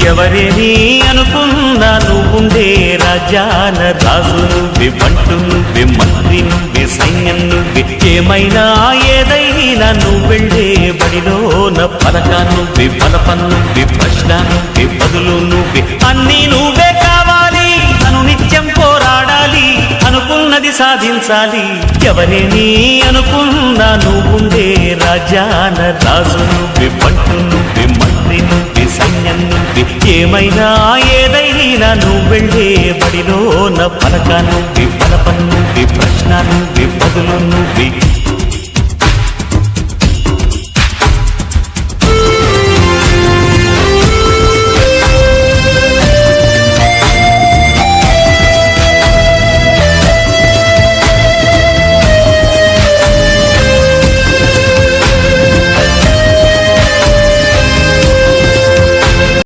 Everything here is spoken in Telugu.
ఎవరేని అనుకున్నా నువ్వుండే రాజ్యాల రాజు నువ్వే, బంటు నువ్వే, మంత్రి నువ్వే, సైన్యం నువ్వే, ఏమైనా ఏదైనా నువ్వెళ్ళే బడిలోన పలక నువ్వే, బలపం నువ్వే, ప్రశ్న నువ్వే, బదులు నువ్వే, అన్నీ నువ్వే కావాలి. అను నిత్యం పోరాడాలి, అనుకున్నది సాధించాలి. ఎవరేని అనుకున్నా నువ్వుండే రాజ్యాల రాజు నువ్వే, బంటు నువ్వే, మంత్రి నువ్వే, సైన్యం నువ్వే, ఏమైనా ఏదైనా నువ్వెళ్ళే బడిలోన పలక నువ్వే, బలపం నువ్వే, ప్రశ్న నువ్వే, బదులు నువ్వే.